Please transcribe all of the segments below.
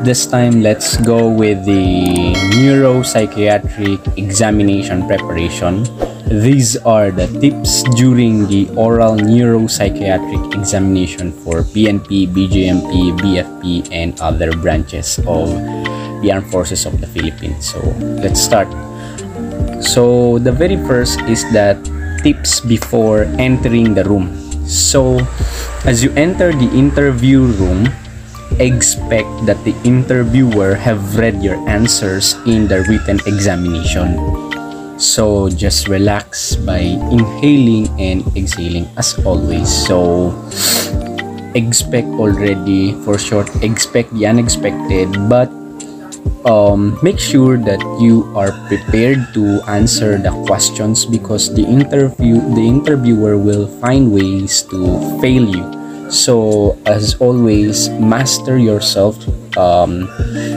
This time, let's go with the neuropsychiatric examination preparation. These are the tips during the oral neuropsychiatric examination for PNP, BJMP, BFP, and other branches of the Armed Forces of the Philippines. So, let's start. So, the very first is that tips before entering the room. So, as you enter the interview room, expect that the interviewer have read your answers in the written examination. So just relax by inhaling and exhaling as always. So expect already, for short, expect the unexpected, but make sure that you are prepared to answer the questions, because the interviewer will find ways to fail you. So as always, master yourself.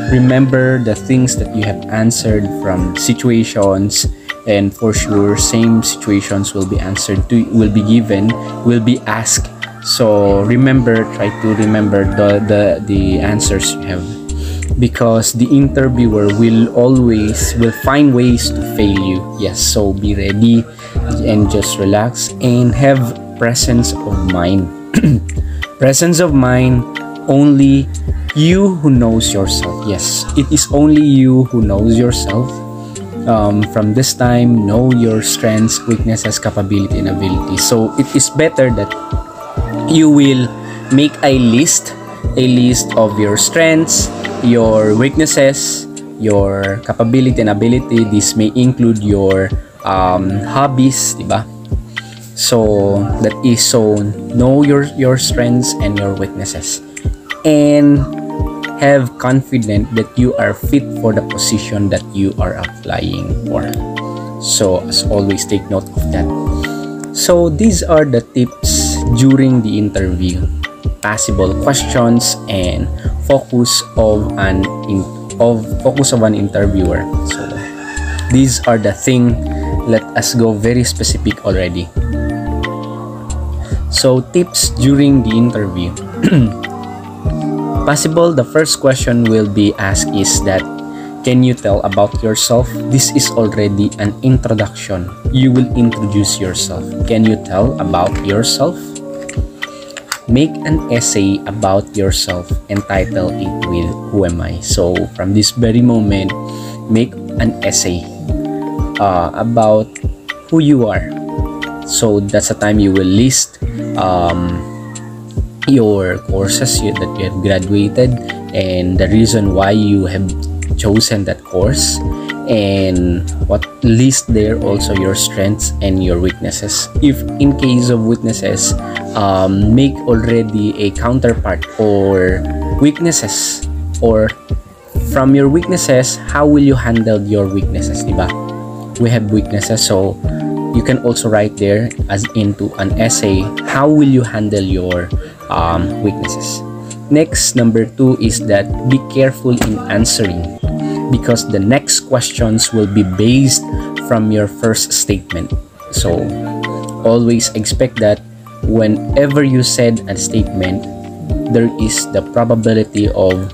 Remember the things that you have answered from situations, and for sure same situations will be answered to, will be given, will be asked. So remember, try to remember the answers you have, because the interviewer will find ways to fail you. Yes, so be ready and just relax and have presence of mind. Presence of mind, only you who knows yourself. Yes, it is only you who knows yourself. From this time, know your strengths, weaknesses, capability, and ability. So it is better that you will make a list of your strengths, your weaknesses, your capability and ability. This may include your hobbies, diba? So that is, so know your strengths and your weaknesses, and have confidence that you are fit for the position that you are applying for. So as always, take note of that. So these are the tips during the interview: possible questions and focus of an interviewer. So these are the thing. Let us go very specific already. So tips during the interview. Possible, the first question will be asked is that, can you tell about yourself? This is already an introduction. You will introduce yourself. Can you tell about yourself? Make an essay about yourself and title it with "Who am I?" So from this very moment, make an essay about who you are. So that's the time you will list your courses that you have graduated, and the reason why you have chosen that course, and what list there also your strengths and your weaknesses. If in case of weaknesses, make already a counterpart or weaknesses, or from your weaknesses, how will you handle your weaknesses, diba? We have weaknesses, so you can also write there as into an essay, how will you handle your weaknesses. Next, number 2 is that be careful in answering, because the next questions will be based from your first statement. So always expect that whenever you said a statement, there is the probability of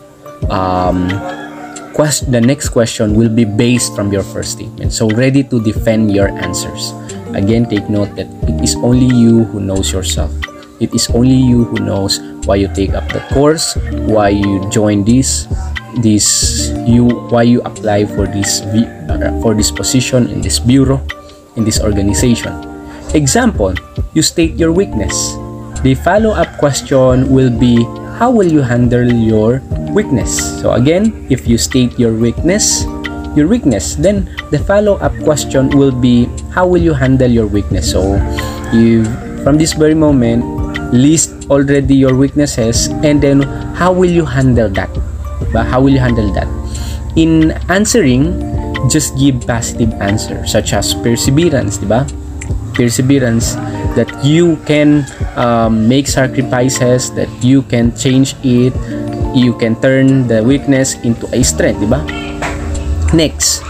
the next question will be based from your first statement. So ready to defend your answers. Again, take note that it is only you who knows yourself. It is only you who knows why you take up the course, why you join why you apply for this position in this bureau, in this organization. Example, you state your weakness. The follow-up question will be, how will you handle your weakness? So again, if you state your weakness, then the follow-up question will be, how will you handle your weakness? So you, from this very moment, list already your weaknesses, and then how will you handle that? How will you handle that? In answering, just give positive answer, such as perseverance, diba? Perseverance, that you can make sacrifices, that you can change it, you can turn the weakness into a strength, diba? Next,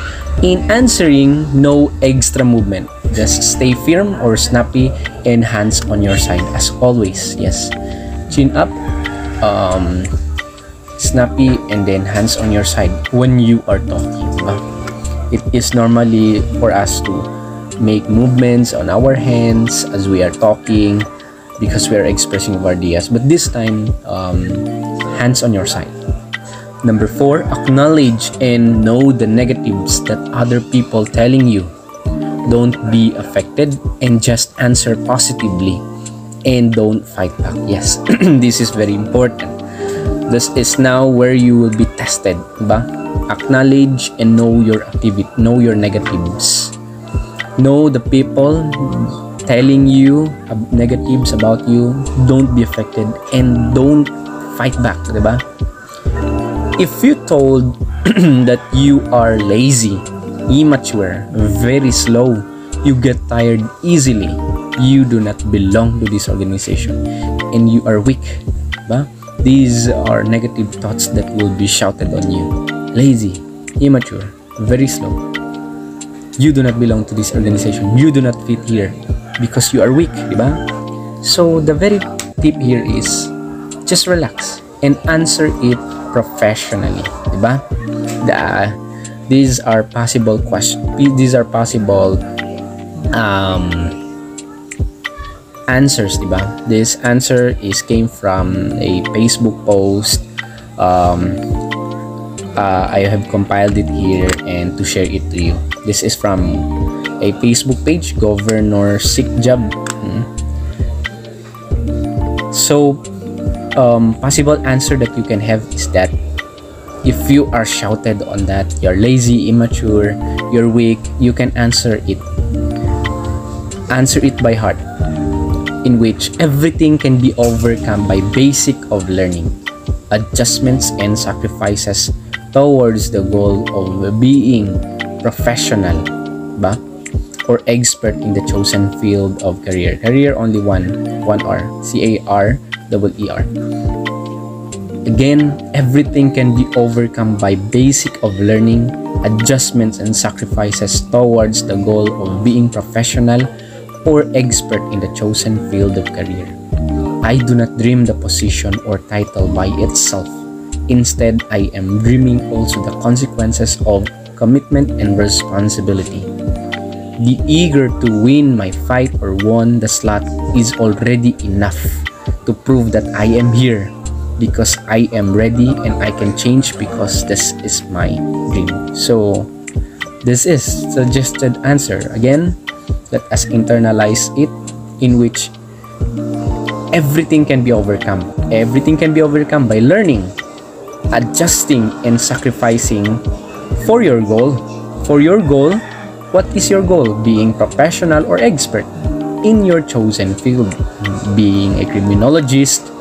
in answering, no extra movement. Just stay firm or snappy and hands on your side as always. Yes, chin up, snappy, and then hands on your side when you are talking, diba? It is normally for us to make movements on our hands as we are talking because we are expressing our ideas, but this time hands on your side. Number 4, acknowledge and know the negatives that other people telling you. Don't be affected and just answer positively and don't fight back. Yes, this is very important. This is now where you will be tested, diba? Acknowledge and know your activity, know your negatives. Know the people telling you negatives about you. Don't be affected and don't fight back, diba? If you told that you are lazy, immature, very slow, you get tired easily, you do not belong to this organization, and you are weak, diba? These are negative thoughts that will be shouted on you. Lazy, immature, very slow. You do not belong to this organization. You do not fit here because you are weak, diba? So the very tip here is just relax and answer it professionally, diba? These are possible questions. These are possible answers, diba? This answer came from a Facebook post. I have compiled it here and to share it to you. This is from a Facebook page, Governor Sick Job. So possible answer that you can have is that if you are shouted on that you're lazy, immature, you're weak, you can answer it by heart, in which everything can be overcome by basic of learning, adjustments and sacrifices towards the goal of being professional, ba? Or expert in the chosen field of career. Career only one R, CAREER. Again, everything can be overcome by basic of learning, adjustments and sacrifices towards the goal of being professional or expert in the chosen field of career. I do not dream the position or title by itself. Instead, I am dreaming also the consequences of commitment and responsibility. The eager to win my fight or won the slot is already enough to prove that I am here because I am ready and I can change because this is my dream. So this is suggested answer. Again, let us internalize it, in which everything can be overcome. Everything can be overcome by learning, adjusting and sacrificing for your goal. For your goal, what is your goal? Being professional or expert in your chosen field. Being a criminologist,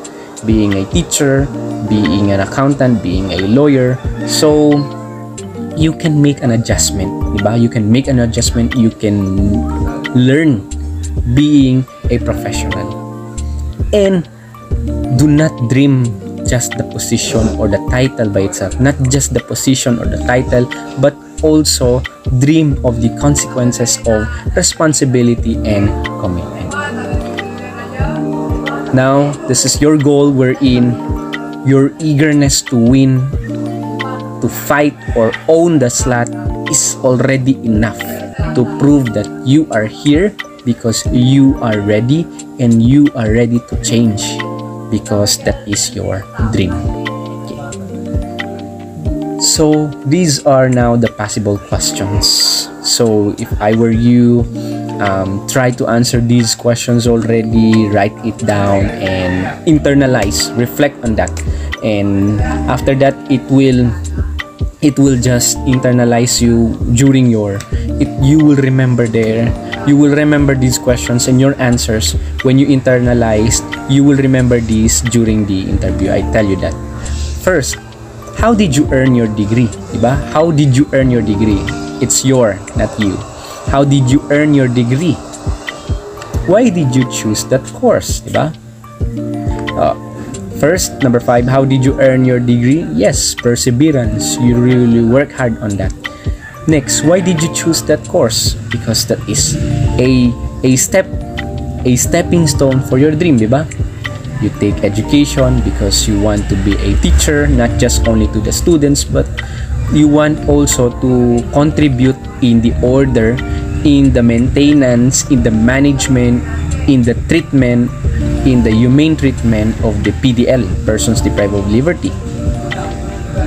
being a teacher, being an accountant, being a lawyer. So you can make an adjustment, diba? You can make an adjustment. You can learn being a professional. And do not dream just the position or the title by itself. Not just the position or the title, but also dream of the consequences of responsibility and commitment. Now, this is your goal, wherein your eagerness to win, to fight or own the slot is already enough to prove that you are here because you are ready and you are ready to change because that is your dream. So these are now the possible questions. So if I were you, try to answer these questions already, write it down and internalize, reflect on that, and after that it will just internalize you during your you will remember these questions and your answers. When you internalize, you will remember these during the interview. I tell you that. First, how did you earn your degree? Diba? How did you earn your degree? It's your, not you. How did you earn your degree? Why did you choose that course? Diba? First, number 5, how did you earn your degree? Yes, perseverance. You really work hard on that. Next, why did you choose that course? Because that is a stepping stone for your dream, diba? You take education because you want to be a teacher, not just only to the students, but you want also to contribute in the order, in the maintenance, in the management, in the treatment, in the humane treatment of the PDL, persons deprived of liberty.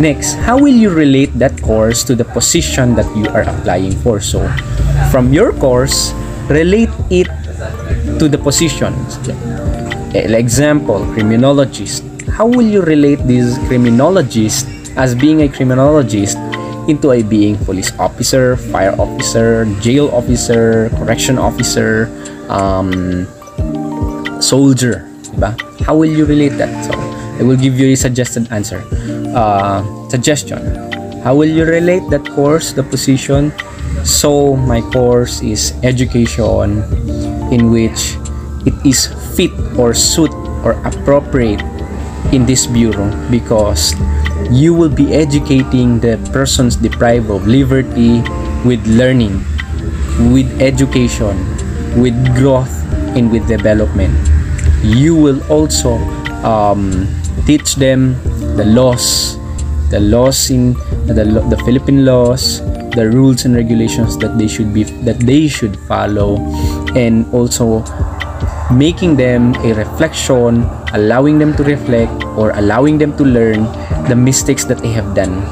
Next, how will you relate that course to the position that you are applying for? So, from your course, relate it to the positions. Example, criminologist. How will you relate this criminologist as being a criminologist into a being police officer, fire officer, jail officer, correction officer, soldier, diba? How will you relate that? So, I will give you a suggested answer. Suggestion. How will you relate that course, the position? So, my course is education, in which it is fit or suit or appropriate in this bureau, because you will be educating the persons deprived of liberty with learning, with education, with growth, and with development. You will also teach them the laws in the Philippine laws, the rules and regulations that they should follow, and also making them a reflection, allowing them to reflect or allowing them to learn the mistakes that they have done.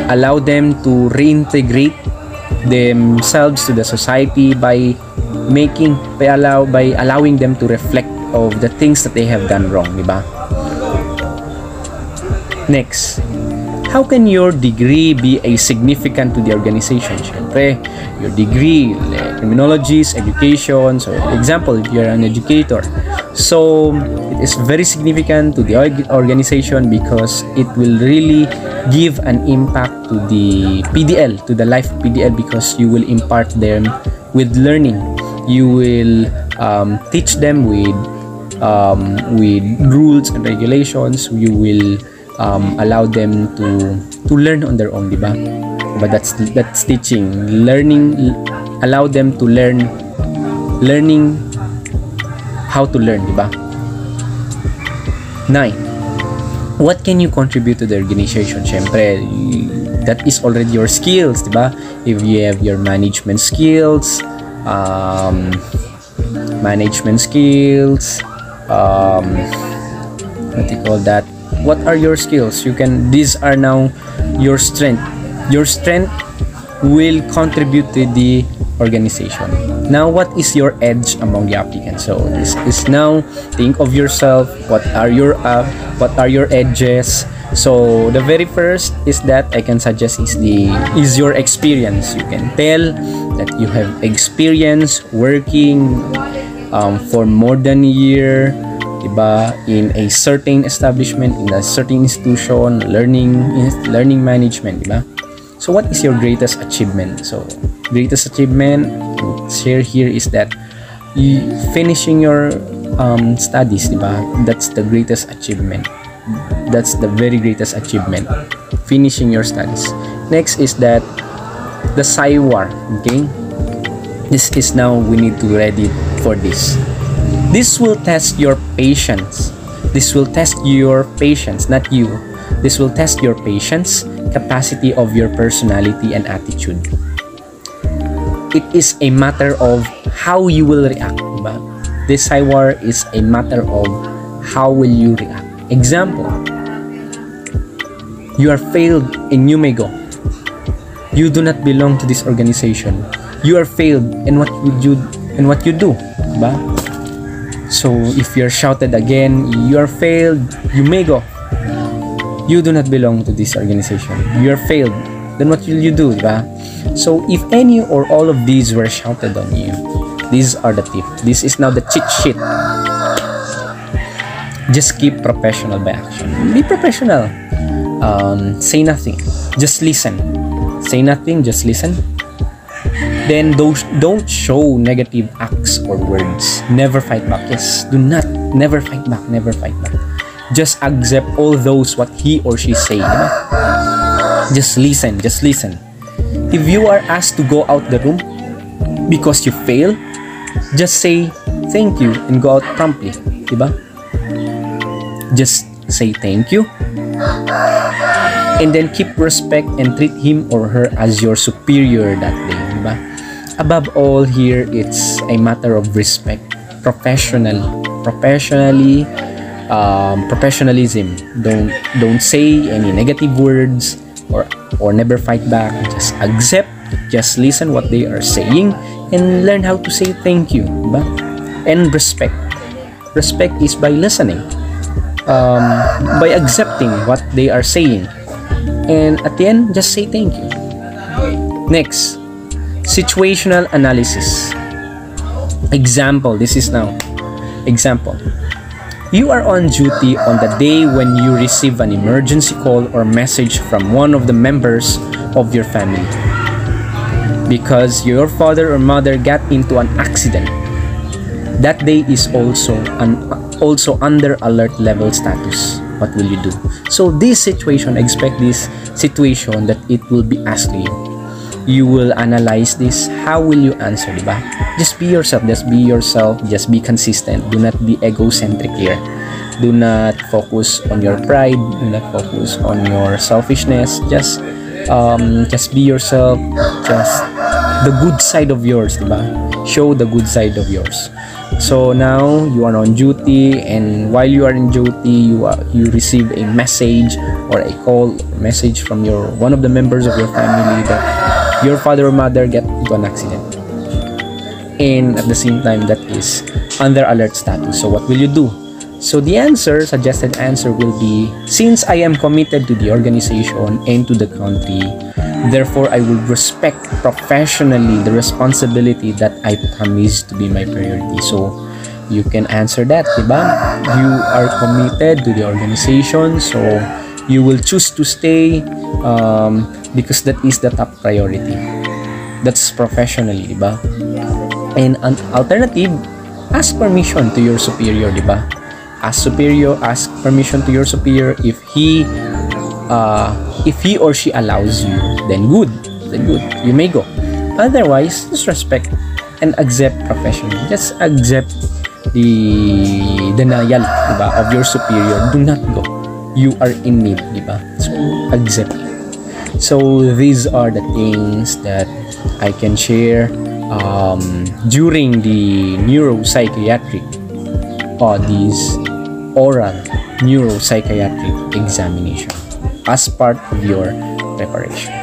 Allow them to reintegrate themselves to the society by allowing them to reflect of the things that they have done wrong, diba? Next, how can your degree be a significant to the organization? Siyempre, your degree, criminologist, education. So, example, if you're an educator, so it is very significant to the organization because it will really give an impact to the PDL, to the life of PDL, because you will impart them with learning. You will teach them with rules and regulations. You will allow them to learn on their own, diba? But that's teaching, learning. Allow them to learning how to learn, diba? 9. What can you contribute to the organization? Syempre, that is already your skills, diba? If you have your management skills, what do you call that? What are your skills? These are now your strength. Your strength will contribute to the organization. Now, what is your edge among the applicants? So this is now, think of yourself. What are your edges? So the very first is that I can suggest is your experience. You can tell that you have experience working for more than a year, diba, in a certain establishment, in a certain institution, learning management, diba? So what is your greatest achievement? So greatest achievement share here is that finishing your studies, diba? That's the greatest achievement. That's the very greatest achievement, finishing your studies. Next is that the Psywar. Okay, this is now, we need to ready for this. This will test your patience. This will test your patience, not you. This will test your patience, capacity of your personality and attitude. It is a matter of how you will react, diba? This Psywar is a matter of how will you react. Example, you are failed in Numego. You do not belong to this organization. You are failed, and what you do, diba? So if you're shouted again, you are failed, Numego. You do not belong to this organization. You are failed. Then what will you do, diba? So if any or all of these were shouted on you, these are the tips. This is now the cheat sheet. Just keep professional by action. Be professional. Say nothing. Just listen. Say nothing. Just listen. Then don't show negative acts or words. Never fight back. Yes. Do not. Never fight back. Never fight back. Just accept all those what he or she say. Just listen. Just listen. If you are asked to go out the room because you fail, just say thank you and go out promptly. Diba? Just say thank you. And then keep respect and treat him or her as your superior that day, diba? Above all here, it's a matter of respect, professionalism. Don't say any negative words or never fight back. Just accept, just listen what they are saying, and learn how to say thank you, diba? And respect is by listening, by accepting what they are saying, and at the end, just say thank you. Next, situational analysis. Example, this is now example. You are on duty on the day when you receive an emergency call or message from one of the members of your family because your father or mother got into an accident. That day is also under alert level status. What will you do? So this situation, expect this situation that it will be asked to you. You will analyze this. How will you answer, diba? Just be yourself. Just be consistent. Do not be egocentric here. Do not focus on your pride. Do not focus on your selfishness. Just be yourself. Just the good side of yours, diba? Show the good side of yours. So now you are on duty, and while you are in duty, you receive a message or a call, message from one of the members of your family that your father or mother get into an accident, and at the same time that is under alert status. So what will you do? So the suggested answer will be, since I am committed to the organization and to the country, therefore I will respect professionally the responsibility that I promised to be my priority. So you can answer that, diba? You are committed to the organization, so you will choose to stay because that is the top priority. That's professionally, diba? And an alternative, ask permission to your superior, diba? Ask permission to your superior. If he or she allows you, then good, you may go. Otherwise, just respect and accept professionally. Just accept the denial, diba, of your superior. Do not go. You are in need, diba? So accept it. So these are the things that I can share during the neuropsychiatric or this oral neuropsychiatric examination as part of your preparation.